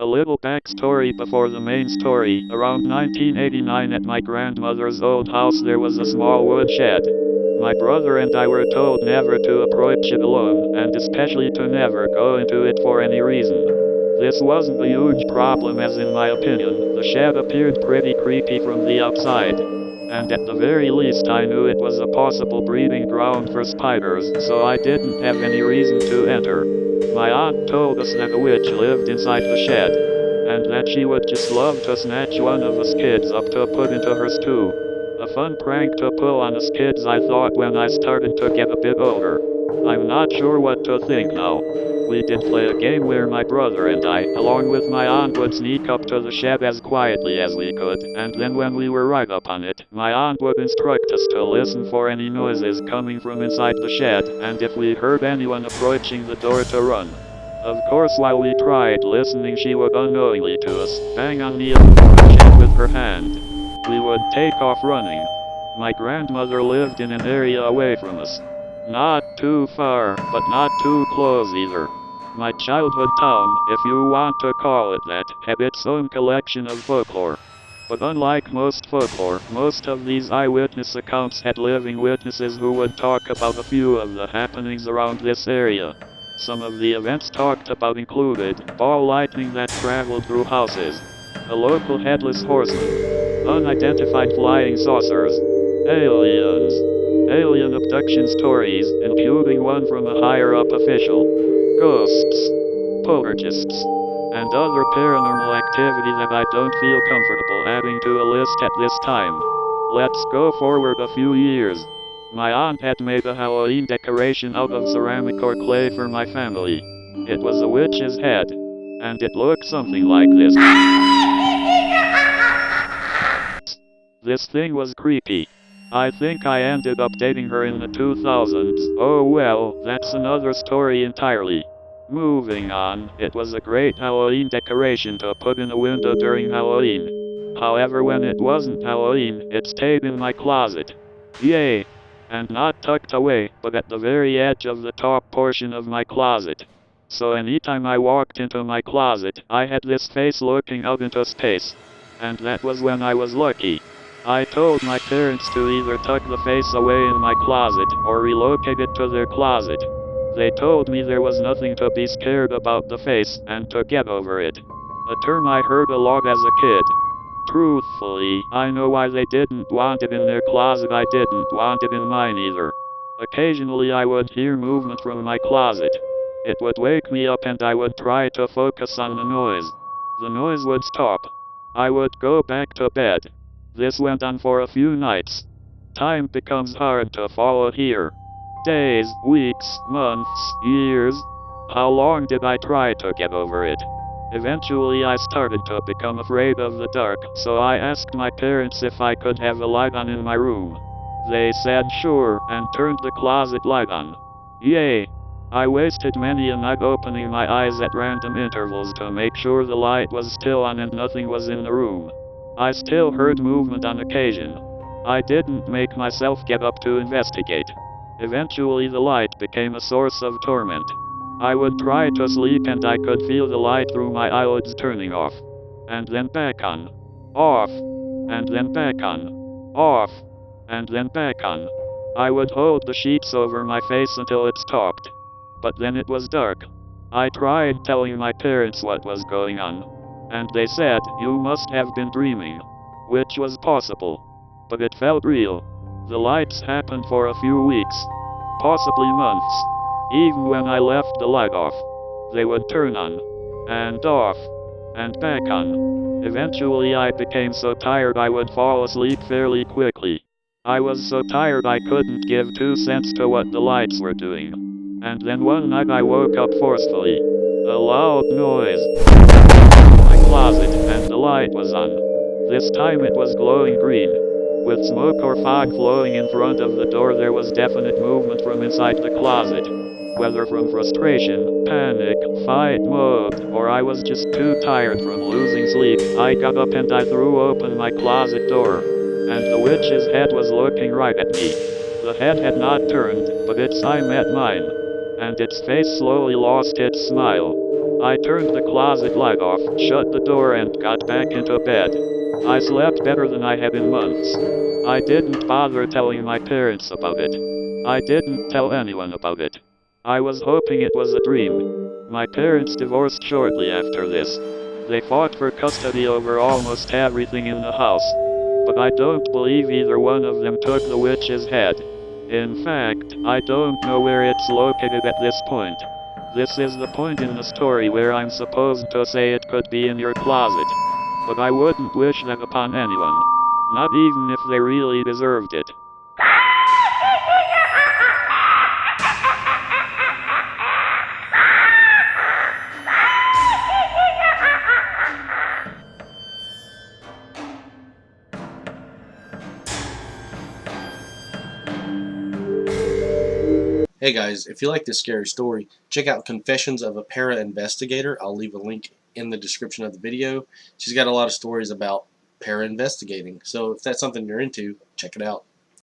little backstory before the main story. Around 1989 at my grandmother's old house there was a small woodshed. My brother and I were told never to approach it alone, and especially to never go into it for any reason. This wasn't a huge problem as in my opinion, the shed appeared pretty creepy from the outside. And at the very least I knew it was a possible breeding ground for spiders, so I didn't have any reason to enter. My aunt told us that a witch lived inside the shed, and that she would just love to snatch one of us kids up to put into her stew. A fun prank to pull on us kids, I thought, when I started to get a bit older. I'm not sure what to think now. We did play a game where my brother and I, along with my aunt, would sneak up to the shed as quietly as we could, and then when we were right up on it, my aunt would instruct us to listen for any noises coming from inside the shed, and if we heard anyone approaching the door to run. Of course, while we tried listening, she would unknowingly to us bang on the shed with her hand. We would take off running. My grandmother lived in an area away from us. Not too far, but not too close either. My childhood town, if you want to call it that, had its own collection of folklore. But unlike most folklore, most of these eyewitness accounts had living witnesses who would talk about a few of the happenings around this area. Some of the events talked about included ball lightning that traveled through houses, a local headless horseman, unidentified flying saucers, aliens, alien abduction stories, including one from a higher-up official, ghosts, poltergeists, and other paranormal activity that I don't feel comfortable adding to a list at this time. Let's go forward a few years. My aunt had made a Halloween decoration out of ceramic or clay for my family. It was a witch's head, and it looked something like this. This thing was creepy. I think I ended up dating her in the 2000s. Oh well, that's another story entirely. Moving on, it was a great Halloween decoration to put in a window during Halloween. However, when it wasn't Halloween, it stayed in my closet. Yay! And not tucked away, but at the very edge of the top portion of my closet. So anytime I walked into my closet, I had this face looking out into space. And that was when I was lucky. I told my parents to either tuck the face away in my closet, or relocate it to their closet. They told me there was nothing to be scared about the face, and to get over it. A term I heard a lot as a kid. Truthfully, I know why they didn't want it in their closet. I didn't want it in mine either. Occasionally I would hear movement from my closet. It would wake me up and I would try to focus on the noise. The noise would stop. I would go back to bed. This went on for a few nights. Time becomes hard to follow here. Days, weeks, months, years. How long did I try to get over it? Eventually I started to become afraid of the dark, so I asked my parents if I could have a light on in my room. They said sure, and turned the closet light on. Yay! I wasted many a night opening my eyes at random intervals to make sure the light was still on and nothing was in the room. I still heard movement on occasion. I didn't make myself get up to investigate. Eventually the light became a source of torment. I would try to sleep and I could feel the light through my eyelids turning off. And then back on. Off. And then back on. Off. And then back on. I would hold the sheets over my face until it stopped. But then it was dark. I tried telling my parents what was going on. And they said, "You must have been dreaming." Which was possible. But it felt real. The lights happened for a few weeks. Possibly months. Even when I left the light off, they would turn on, and off, and back on. Eventually I became so tired I would fall asleep fairly quickly. I was so tired I couldn't give 2 cents to what the lights were doing. And then one night I woke up forcefully. A loud noise. My closet, and the light was on. This time it was glowing green. With smoke or fog flowing in front of the door, there was definite movement from inside the closet. Whether from frustration, panic, fight mode, or I was just too tired from losing sleep, I got up and I threw open my closet door. And the witch's head was looking right at me. The head had not turned, but its eye met mine. And its face slowly lost its smile. I turned the closet light off, shut the door and got back into bed. I slept better than I had in months. I didn't bother telling my parents about it. I didn't tell anyone about it. I was hoping it was a dream. My parents divorced shortly after this. They fought for custody over almost everything in the house. But I don't believe either one of them took the witch's head. In fact, I don't know where it's located at this point. This is the point in the story where I'm supposed to say it could be in your closet. But I wouldn't wish that upon anyone. Not even if they really deserved it. Hey guys, if you like this scary story, check out Confessions of a Para-Investigator. I'll leave a link in the description of the video. She's got a lot of stories about para-investigating, so if that's something you're into, check it out.